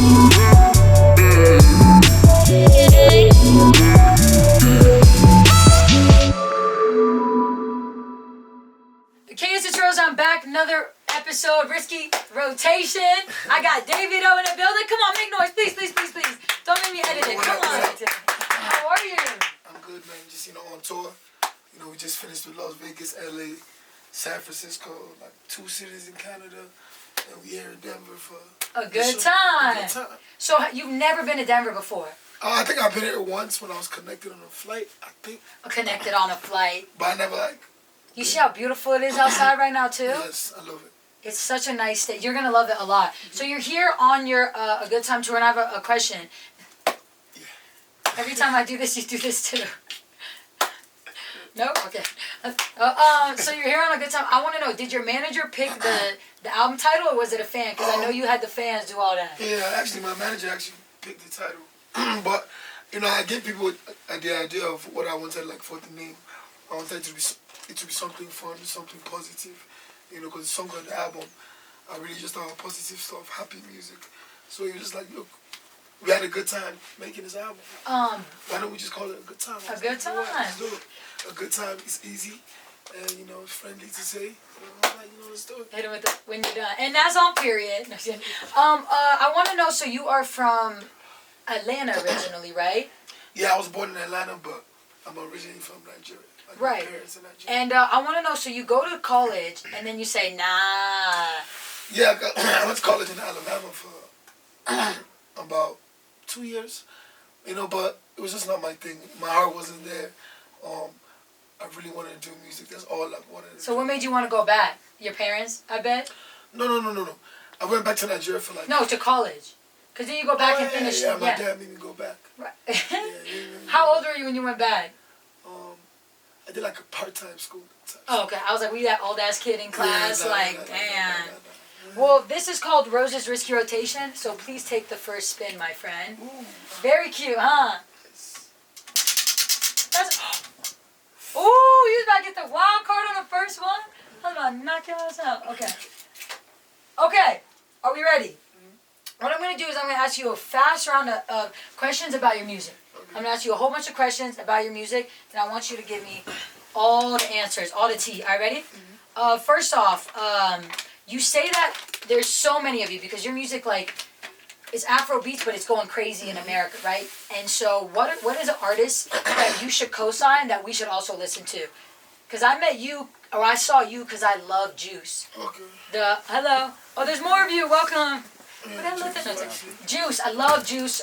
Rosa, I'm back. Another episode, Risky Rotation. I got Davido in the building. Come on, make noise, please, please, please, please. Don't make me edit it. Come on. How are you? I'm good, man. Just, on tour. We just finished with Las Vegas, LA, San Francisco, like 2 cities in Canada. And we here in Denver for a good time. A good time. So you've never been to Denver before? I think I've been here once when I was connected on a flight, I think. Connected on a flight. But I never, You see how beautiful it is outside right now, too? Yes, I love it. It's such a nice day. You're going to love it a lot. So you're here on your A Good Time tour, and I have a question. Yeah. Every time I do this, you do this, too. No? Okay. So you're here on A Good Time. I want to know, did your manager pick the album title, or was it a fan? Because I know you had the fans do all that. Yeah, actually, my manager actually picked the title. But, I gave people the idea of what I wanted, for the name. I wanted it to be something fun, something positive. Because the song on the album are really just our positive stuff, happy music. So it was just look, we had a good time making this album. Why don't we just call it A Good Time? A Good Time. Let's do it. A good time is easy and, friendly to say. Let's do it. Hit it with when you're done. And that's on period. I want to know, so you are from Atlanta originally, right? Yeah, I was born in Atlanta, but I'm originally from Nigeria. Right. My parents are Nigerian. And I want to know, so you go to college and then you say, nah. Yeah, I went to college in Alabama for about 2 years. But it was just not my thing. My heart wasn't there. I really wanted to do music. That's all I wanted to do. So what made you want to go back? Your parents, I bet? No. I went back to Nigeria for No, to college. Because then you go back and finish. Yeah, my dad made me go back. Right. How old were you when you went back? I did a part-time school. Oh, okay. I was like, were you that old-ass kid in class? Damn. No. Well, this is called Rosa's Risky Rotation, so please take the first spin, my friend. Ooh. Very cute, huh? That's... Ooh, you about to get the wild card on the first one? I'm about to knock your ass out. Okay. Are we ready? What I'm going to do is I'm going to ask you a fast round of questions about your music. I'm going to ask you a whole bunch of questions about your music, and I want you to give me all the answers, all the tea. Are you ready? Mm-hmm. First off, you say that there's so many of you because your music, it's Afro beats, but it's going crazy in America, right? And so what is an artist that you should co-sign that we should also listen to? Because I saw you because I love Juice. Okay. Hello. Oh, there's more of you. Welcome. Juice. I love Juice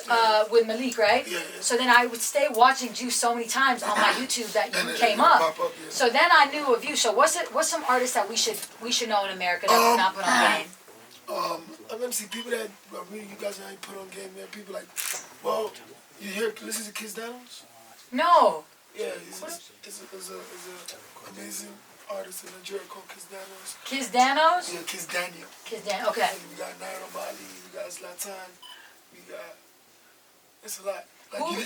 with Malik, right? Yeah. So then I would stay watching Juice so many times on my YouTube that you came up. Pop up, yeah. So then I knew of you. So what's some artists that we should know in America that we're not put on game? I've been seeing people that really you guys ain't put on game, man. People you listen to Kiss Danos? No. Yeah, it's a amazing artist in Nigeria called Kiss Danos. Kiss Danos? Yeah, Kiss Daniel. Okay. We got Naira Mali, we got Zlatan, it's a lot.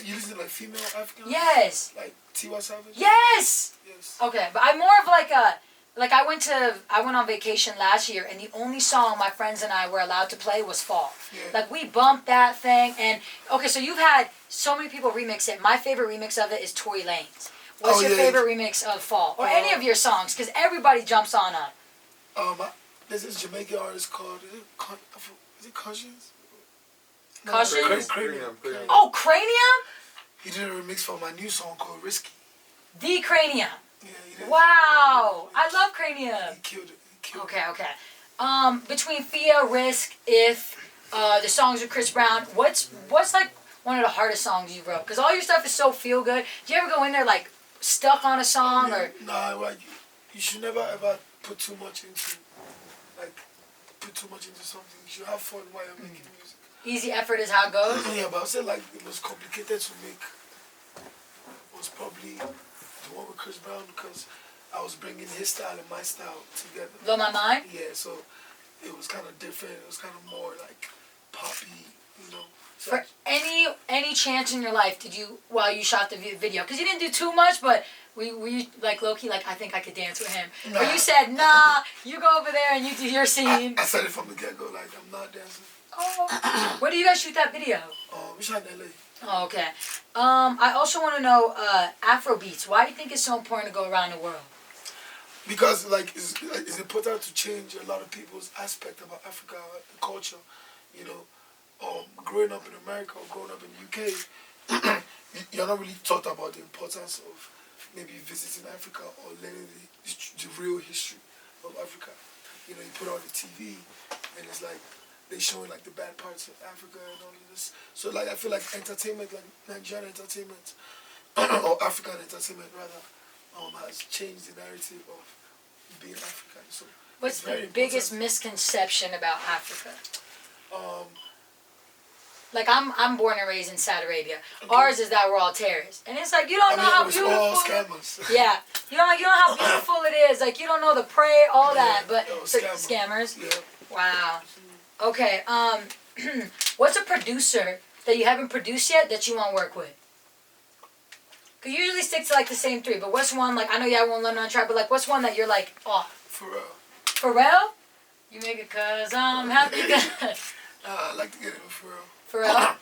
You listen to female African? Yes. Like Tiwa Savage? Yes. Okay, but I'm more of I went on vacation last year, and the only song my friends and I were allowed to play was Fall. Yeah. We bumped that thing, and okay, so you've had so many people remix it. My favorite remix of it is Tory Lanez. What's your favorite remix of Fall? Or any of your songs, because everybody jumps on it. There's this Jamaican artist called, is it Cautions? Cautions? Cranium. Oh, Cranium? He did a remix for my new song called Risky. The Cranium. Yeah, he did. Wow. I love Cranium. He killed it. Okay. Between Fia, Risk, If, the songs with Chris Brown, what's one of the hardest songs you wrote? Because all your stuff is so feel good. Do you ever go in there stuck on a song or? No, you should never ever put too much into something. You should have fun while you're making music. Easy effort is how it goes? Yeah, but I would say the most complicated to make was probably the one with Chris Brown because I was bringing his style and my style together. Blow My Mind? Yeah, so it was kind of different. It was kind of more poppy, So for any chance in your life while you shot the video, because you didn't do too much, but were you low-key I think I could dance with him? Nah. Or you said, nah, you go over there and you do your scene? I said it from the get-go, I'm not dancing. Oh. Where do you guys shoot that video? We shot in LA. Oh, okay. I also want to know Afro beats. Why do you think it's so important to go around the world? Because like it's important to change a lot of people's aspect about Africa, the culture. You know, growing up in America or growing up in UK, you're not really taught about the importance of maybe visiting Africa or learning the real history of Africa. You know, you put on the TV and it's like they showing like the bad parts of Africa and all of this. So like I feel like entertainment, like Nigerian entertainment or African entertainment rather, has changed the narrative of being African. So what's the biggest misconception about Africa? Like I'm born and raised in Saudi Arabia. Okay. Ours is that we're all terrorists, and it's like you don't know how beautiful. All scammers. Yeah, you know how beautiful it is. Like you don't know the prayer, all that, but scammers. Yeah. Wow. Okay. What's a producer that you haven't produced yet that you want to work with? Cause you usually stick to like the same three, but what's one like? I know you have one London on track, but like what's one that you're like, oh. Pharrell. Pharrell? You make it cause I'm happy. I like to get it with Pharrell. Pharrell?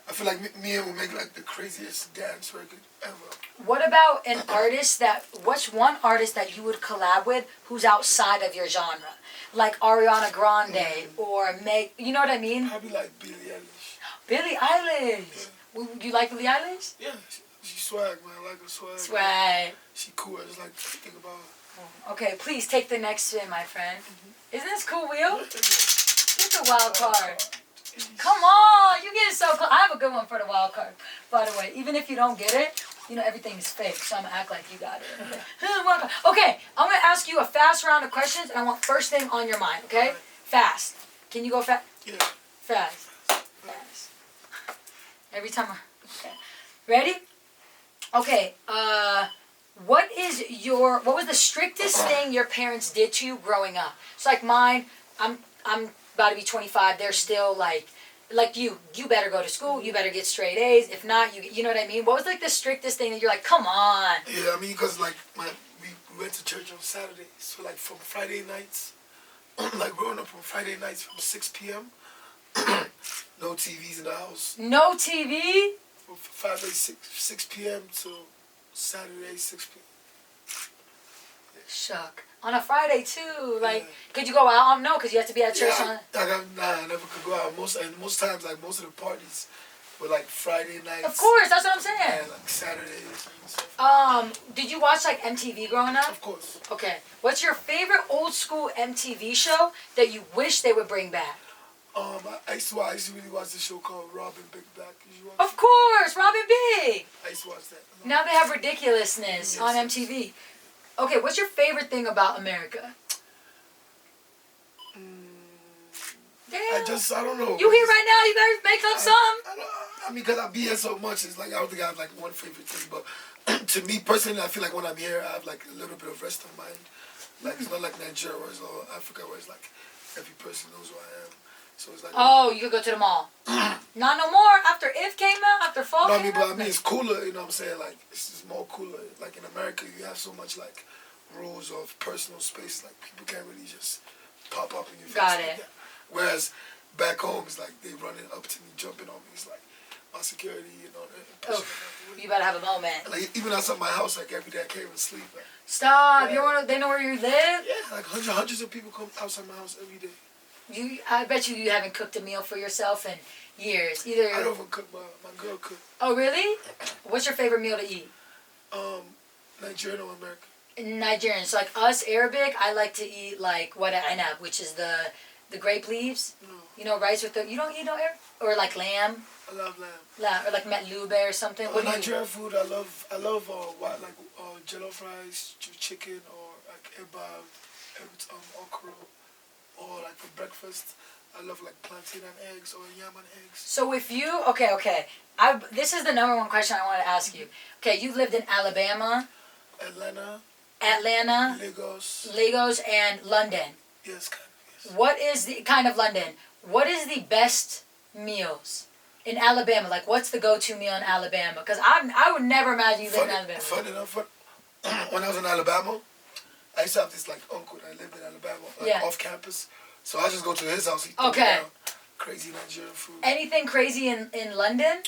I feel like me and will make like the craziest dance record ever. What about an artist what's one artist that you would collab with who's outside of your genre? Like Ariana Grande or Meg, you know what I mean? I'd be like Billie Eilish. Billie Eilish? Yeah. You like Billie Eilish? Yeah, she swag, man. I like her swag. Swag. She cool, I just like to think about her. Okay, please take the next spin, my friend. Isn't this cool, Wheel? It's a wild card. Come on, you get so close. I have a good one for the wild card, by the way. Even if you don't get it, you know everything is fake, so I'm gonna act like you got it. Okay, I'm gonna ask you a fast round of questions, and I want first thing on your mind. Okay, right. Fast. Can you go fast? Yeah. Fast. Every time. Okay. Ready? Okay. What was the strictest thing your parents did to you growing up? It's like mine. I'm about to be 25. They're still like you better go to school. You better get straight A's. If not, you know what I mean? What was like the strictest thing that you're like, come on? Yeah, I mean, because like we went to church on Saturday, so like from Friday nights, like growing up on Friday nights from 6 p.m. No TVs in the house. No TV? From Friday 6 p.m. to Saturday 6 p.m. Shuck. On a Friday too, like, could you go out? No, because you have to be at church on. I never could go out. Most times, like most of the parties were like Friday nights. Of course, that's what I'm saying. And like Saturdays. Did you watch like MTV growing up? Of course. Okay. What's your favorite old school MTV show that you wish they would bring back? I used to really watch this show called Robin Big Back. Of course, Robin Big. I used to watch that. Now they have Ridiculousness on MTV. Okay, what's your favorite thing about America? Damn. I don't know. You here right now, you better make up some. I mean, because I be here so much, it's like, I don't think I have like one favorite thing, but to me personally, I feel like when I'm here, I have like a little bit of rest of mind. Like, it's not like Nigeria or Africa where it's like every person knows who I am. So it's like, oh, you could go to the mall. Not no more. After If came out, after Fall came out. But I mean, it's cooler, you know what I'm saying? Like, it's just more cooler. Like, in America, you have so much, like, rules of personal space. Like, people can't really just pop up in your face. Got like it. that. Whereas back home, it's like they running up to me, jumping on me. It's like my security, you know. Oh, you better have a moment. Like, even outside my house, like, every day I can't even sleep. Like, stop. Yeah. They know where you live? Yeah, like hundreds of people come outside my house every day. I bet you haven't cooked a meal for yourself in years. Either. I don't even cook. My girl cook. Oh, really? What's your favorite meal to eat? Nigerian or American? Nigerian. So like us, Arabic, I like to eat like what anab, which is the grape leaves. No. You know, rice with you don't eat no Arabic? Or like lamb? I love lamb. Or like metlube or something. What Nigerian food, I love jollof rice, chicken, or like kebab, okra. Or like for breakfast, I love like plantain and eggs or yam and eggs. So if you, okay. This is the number one question I want to ask you. Okay, you lived in Alabama. Atlanta. Lagos and London. Yes, kind of, yes. What is the, kind of London, what is the best meals in Alabama? Like what's the go-to meal in Alabama? Because I would never imagine you live in Alabama. Funny enough, when I was in Alabama, I used to have this like uncle that lived in Alabama, off campus. So I just go to his house. He crazy Nigerian food. Anything crazy in London?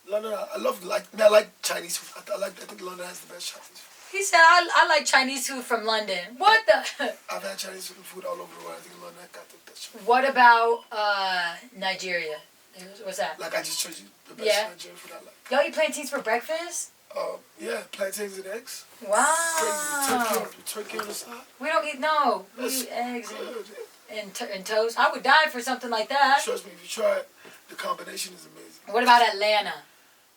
London, I love I like Chinese food. I think London has the best Chinese food. He said, I like Chinese food from London. What the? I've had Chinese food all over the world. I think London got the best food. What about Nigeria? What's that? Like I just told you, the best Nigerian food I like. Y'all eat plantains for breakfast? Yeah, plantains and eggs. Wow. Crazy. Turkey on the side. We don't eat, no. We eat eggs and toast. I would die for something like that. Trust me, if you try it, the combination is amazing. What about Atlanta?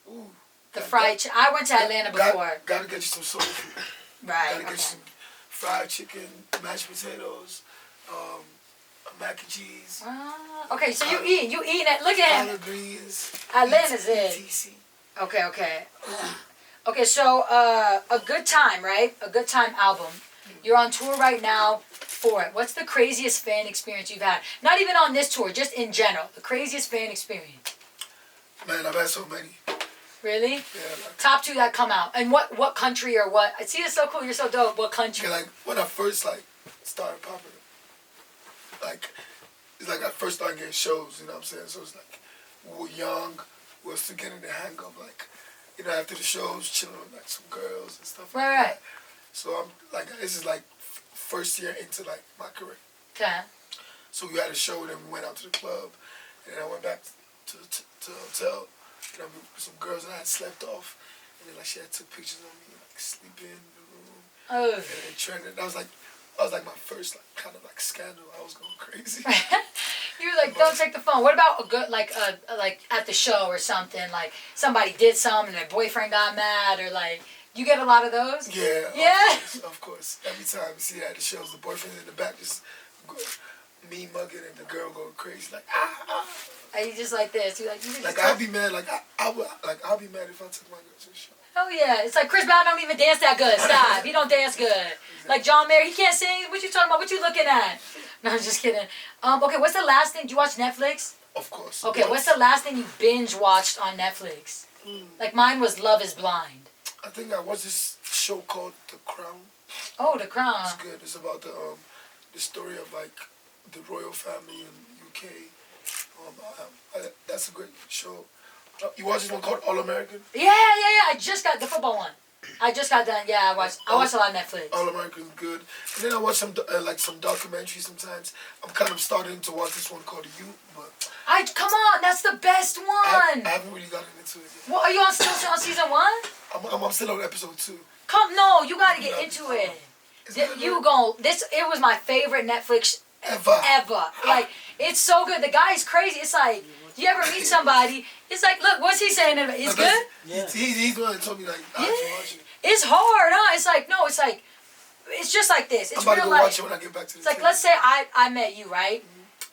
Ooh. The fried chicken. I went to Atlanta before. Gotta get you some soul food. Right. Gotta get you some fried chicken, mashed potatoes, mac and cheese. Okay, so you eating it. Look at him. Collard greens. Atlanta's it. ETC. Okay. Okay, so A Good Time, right? A Good Time album. You're on tour right now for it. What's the craziest fan experience you've had? Not even on this tour, just in general. The craziest fan experience. Man, I've had so many. Really? Yeah. Like, Top 2 that come out. And what country or what? See, it's so cool. You're so dope. What country? like when I first started popping, it's like I first started getting shows. You know what I'm saying? So it's like we were young, we were still getting the hang of after the shows, chilling with some girls and stuff. Right. So I'm this is first year into my career. Okay. So we had a show, and then we went out to the club, and then I went back to the hotel. With some girls that I had slept off, and then she had took pictures of me sleeping in the room. Oh. And it trended. That was my first kind of scandal. I was going crazy. You were like, don't take the phone. What about a good like at the show or something, like somebody did something and their boyfriend got mad, or you get a lot of those? Yeah. Yeah. Of course. Every time you see that at the shows, the boyfriend's in the back just me mugging and the girl going crazy Are you just like this? You I'll be mad. I'll be mad if I took my girl to the show. Oh yeah, it's like Chris Brown don't even dance that good. Stop, he don't dance good. Exactly. Like John Mayer, he can't sing. What you talking about? What you looking at? No, I'm just kidding. Okay, what's the last thing? Did you watch Netflix? Of course. Okay, what's the last thing you binge watched on Netflix? Like mine was Love Is Blind. I think I watched this show called The Crown. Oh, The Crown. It's good. It's about the story of the royal family in the UK. That's a great show. You watch this one called All American? Yeah. I just got the football one. I just got done. Yeah, I watch a lot of Netflix. All American is good. And then I watch some documentaries sometimes. I'm kind of starting to watch this one called You, but come on, that's the best one. I haven't really gotten into it yet. Well, are you still on season 1? I'm still on episode 2. No, you gotta get into it. It was my favorite Netflix ever. It's so good. The guy is crazy. It's like, you ever meet somebody, it's like, look, what's he saying? It's good? Yeah. He's the one that told me, I should watch it. It's hard, huh? It's like, no, it's just like this. It's I'm about real to go life. watch it when I get back to the It's like, let's say I met you, right?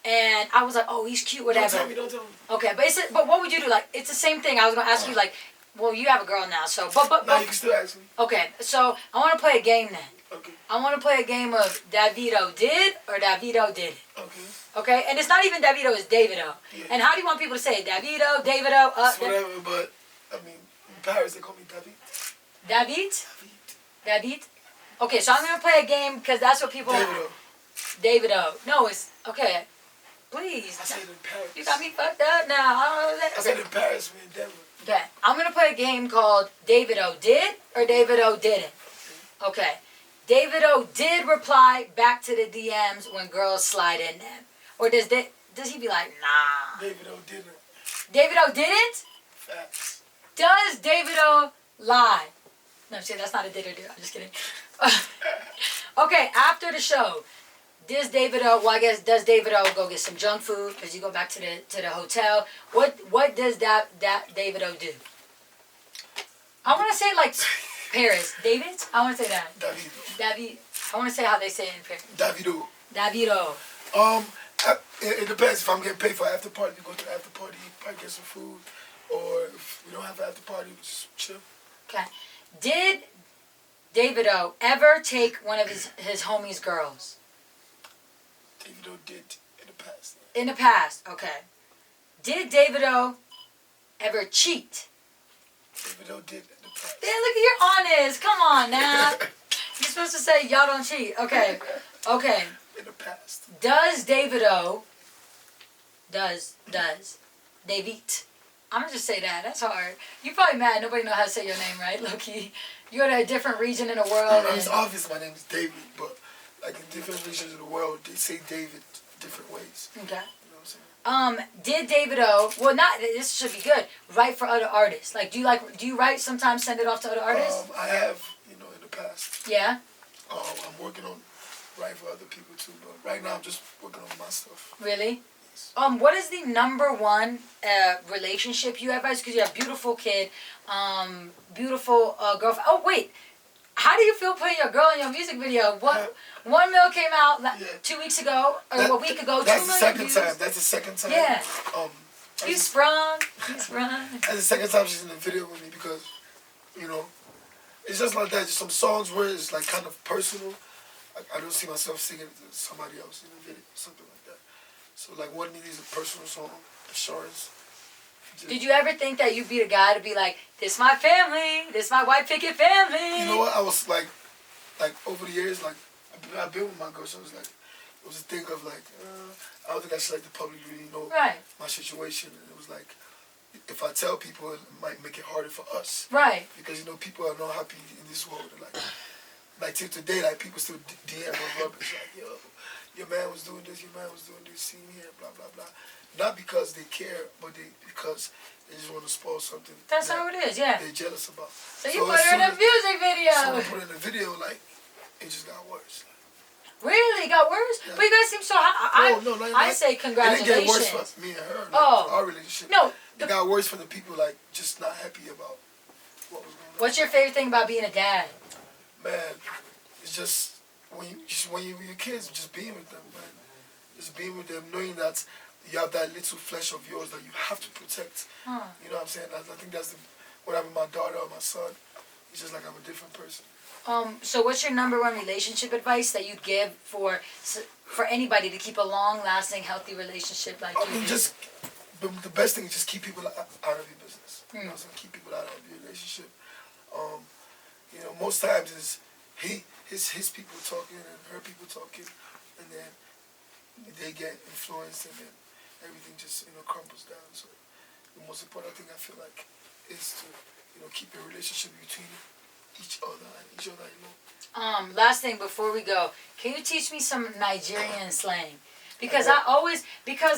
And I was like, oh, he's cute, whatever. Don't tell me. Okay, but what would you do? It's the same thing. I was going to ask you, well, you have a girl now, so, but. No, you can still ask me. Okay, so I want to play a game then. Okay. I want to play a game of Davido did or Davido did. Okay. And it's not even Davido, it's Davido. Yeah. And how do you want people to say it? Davido, Davido? It's whatever, but, in Paris they call me David. David? Okay, so I'm going to play a game because that's what people... Davido. No, it's... Okay. Please. I said in Paris. You got me fucked up now. I don't know that. I said in Paris, we're in Denver. Okay. I'm going to play a game called Davido did or Davido didn't. Okay. Davido did reply back to the DMs when girls slide in them. Or does he be like, nah? Davido didn't. Davido didn't? Facts. Does Davido lie? No, see, that's not a did or do. I'm just kidding. Okay, after the show, does Davido go get some junk food? Does he go back to the hotel? What does that Davido do? I want to say Paris. David? I want to say that. David. I want to say how they say it in Paris. Davido. It depends. If I'm getting paid for after party, we go to the after party, probably get some food. Or if we don't have an after party, we just chill. Okay. Did Davido ever take one of his homies' girls? Davido did in the past. In the past, okay. Did Davido ever cheat? Davido did in the past. Yeah, look at you're honest. Come on now. You're supposed to say y'all don't cheat. Okay. In the past. Does Davido Does. David. I'm gonna just say that. That's hard. You're probably mad. Nobody know how to say your name, right, Loki? You're in a different region in the world. It's obvious my name is David, but like in different regions of the world, they say David different ways. Okay. You know what I'm saying? Did Davido? Well, not. This should be good. Write for other artists. Like, do you write sometimes? Send it off to other artists. I have, in the past. Yeah. I'm working on writing for other people too, but right now I'm just working on my stuff. Really? What is the number one relationship you have, guys? Because you have beautiful kid, beautiful girlfriend. Oh wait, how do you feel putting your girl in your music video? What 1 mil came out 2 weeks ago or a week ago. That's 2 the million second views. time. That's the second time. Yeah. You sprung. That's the second time she's in the video with me because, it's just like that. Just some songs where it's like kind of personal. I don't see myself singing to somebody else in the video, something like that. So like one of these is a personal song, Assurance. Did you ever think that you'd be the guy to be like, this my family, this my white picket family? You know what? I was like over the years, like I've been with my girl, so it was a thing of like, I don't think I should let the public really know my situation. And it was like, if I tell people, it might make it harder for us. Right. Because people are not happy in this world. Like till today, like people still DM on rubbish, like, yo, your man was doing this, see me here, blah, blah, blah. Not because they care, but because they just want to spoil something. That's how it is, yeah. They're jealous about. So you put her in a music video. So I put her in a video, like, it just got worse. Really? It got worse? Yeah. But you guys seem so... I say congratulations. It didn't get worse for me and her, our relationship. No. It got worse for the people, like, just not happy about what was going on. What's your favorite thing about being a dad? Man, it's just when you with your kids, just being with them, man. Just being with them, knowing that you have that little flesh of yours that you have to protect. You know what I'm saying? I think that's when I'm with my daughter or my son, it's just like I'm a different person. So what's your number one relationship advice that you'd give for anybody to keep a long-lasting, healthy relationship like you do? The best thing is just keep people out of your business. So keep people out of your relationship. Most times it's his people talking and her people talking, and then they get influenced, and then everything just crumbles down. So the most important thing I feel like is to keep a relationship between each other and each other. Last thing before we go, can you teach me some Nigerian slang? Because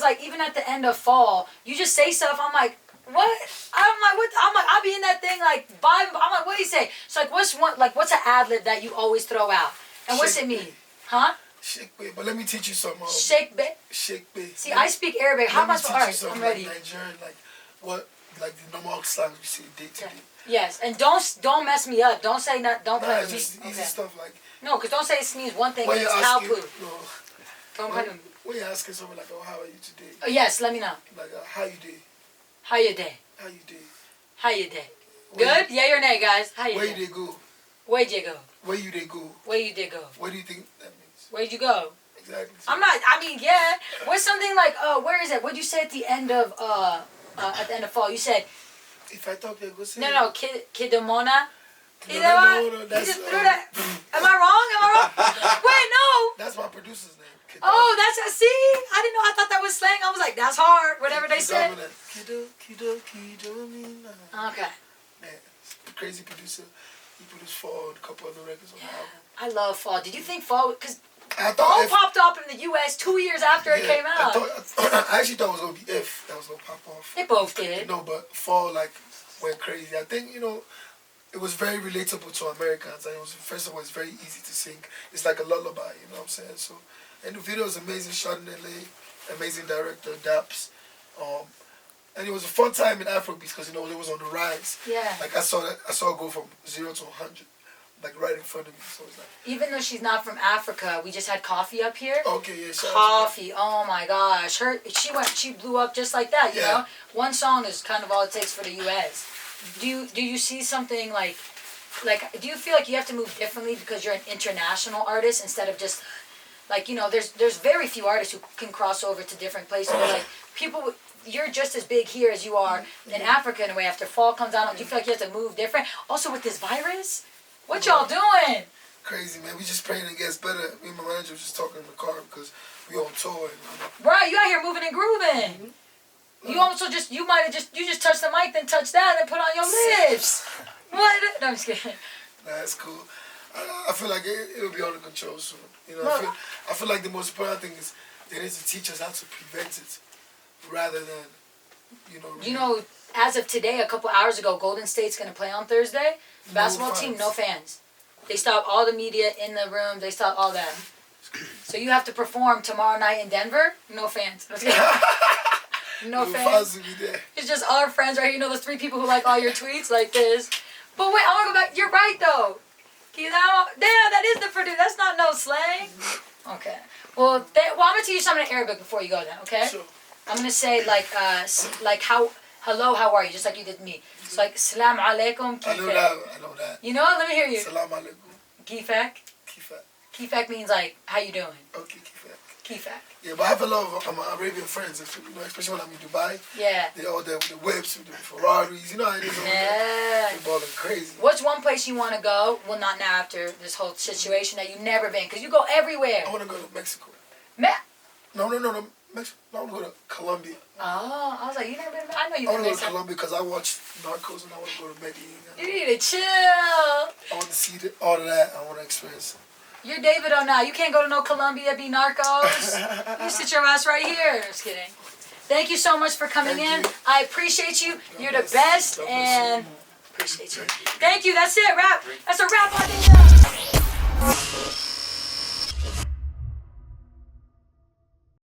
like even at the end of fall, you just say stuff. I'm like, what? I'll be in that thing like, I'm like, what do you say? So like, what's an ad lib that you always throw out? And what's it mean? Huh? Shake be, but let me teach you something. Shake be. Shake be. See, I speak Arabic. How much? Alright, I'm ready. Like Nigerian, like the normal slang we say day to day. Yes, and don't mess me up. Don't say not. Don't play with me. Just easy stuff like. No, because don't say it means one thing. It's cow poo. Don't play with me. When you're asking someone like, oh, how are you today? Oh, yes, let me know. Like, how you day? How you day? How you day? How you day? Good? Yay or nay, guys? How you Where day? you they go? Where'd you go? Where you they go? Where you did go? What do you think that means? Where'd you go? Exactly. Yeah. What's something like, where is it? What'd you say at the end of fall? You said... If I talk, they go say... No, Kidamona. No, that's... You just threw that... Am I wrong? Wait, no. That's my producer's name. Oh, that's a see. I didn't know. I thought that was slang. I was like, that's hard. Whatever they said. Okay. Man, the crazy producer. He produced Fall, a couple other records on the album. I love Fall. Did you think Fall? Because Fall popped up in the U.S. 2 years after it came out. I actually thought it was gonna be If that was gonna pop off. It both did. No, but Fall went crazy. I think it was very relatable to Americans. And first of all, it's very easy to sing. It's like a lullaby. You know what I'm saying? So. And the video was amazing, shot in LA, amazing director, Daps. And it was a fun time in Afrobeats because it was on the rise. Yeah. Like I saw it go from 0 to 100, like right in front of me. So it's like. Even though she's not from Africa, we just had Coffee up here. Okay, yeah. Coffee, oh my gosh, she blew up just like that. You know, one song is kind of all it takes for the U.S. Do you see something like do you feel like you have to move differently because you're an international artist instead of just like, there's very few artists who can cross over to different places. But like people, you're just as big here as you are in Africa in a way. After fall comes out, do you feel like you have to move different? Also with this virus, what y'all doing? crazy, man. We just praying it gets better. Me and my manager was just talking in the car because we on tour. Right, you out here moving and grooving. You also just touched the mic, then touched that, and put on your lips. What? No, I'm just kidding. Nah, that's cool. I feel like it'll be under control soon. You know, I feel like the most important thing is they need to teach us how to prevent it, rather than, you know. You know, as of today, a couple hours ago, Golden State's gonna play on Thursday. Basketball team, no fans. They stopped all the media in the room. They stopped all that. So you have to perform tomorrow night in Denver. No fans. No fans. It's just our friends right here. You know those 3 people who like all your tweets like this. But wait, I want to go back. You're right though. Damn, that is the producer. That's not no slang. Okay. Well, I'm gonna teach you something in Arabic before you go then. Okay. Sure. I'm gonna say like hello, how are you? Just like you did me. It's like salam alaikum. I know that. You know? Let me hear you. Salam alaikum. Kifak. Kifak. Kifak means like how you doing. Okay, kifak. Kifak. Yeah, but I have a lot of Arabian friends, you know, especially when I'm in Dubai. Yeah. They all there with the whips, with the Ferraris, you know how it is over there. They're balling crazy. What's one place you want to go? Well, not now after this whole situation that you've never been, because you go everywhere. I want to go to Mexico. No, Mexico. I want to go to Colombia. Oh, I was like, you never been? I know you've I been want to go to there. Colombia because I watched Narcos and I want to go to Medellin. You need to chill. I want to see all of that. I want to experience it. You're Davido now. You can't go to no Colombia, be narcos. You sit your ass right here. Just kidding. Thank you so much for coming in. I appreciate you. You're the best, and appreciate you. Thank you. That's it. Wrap. That's a wrap on the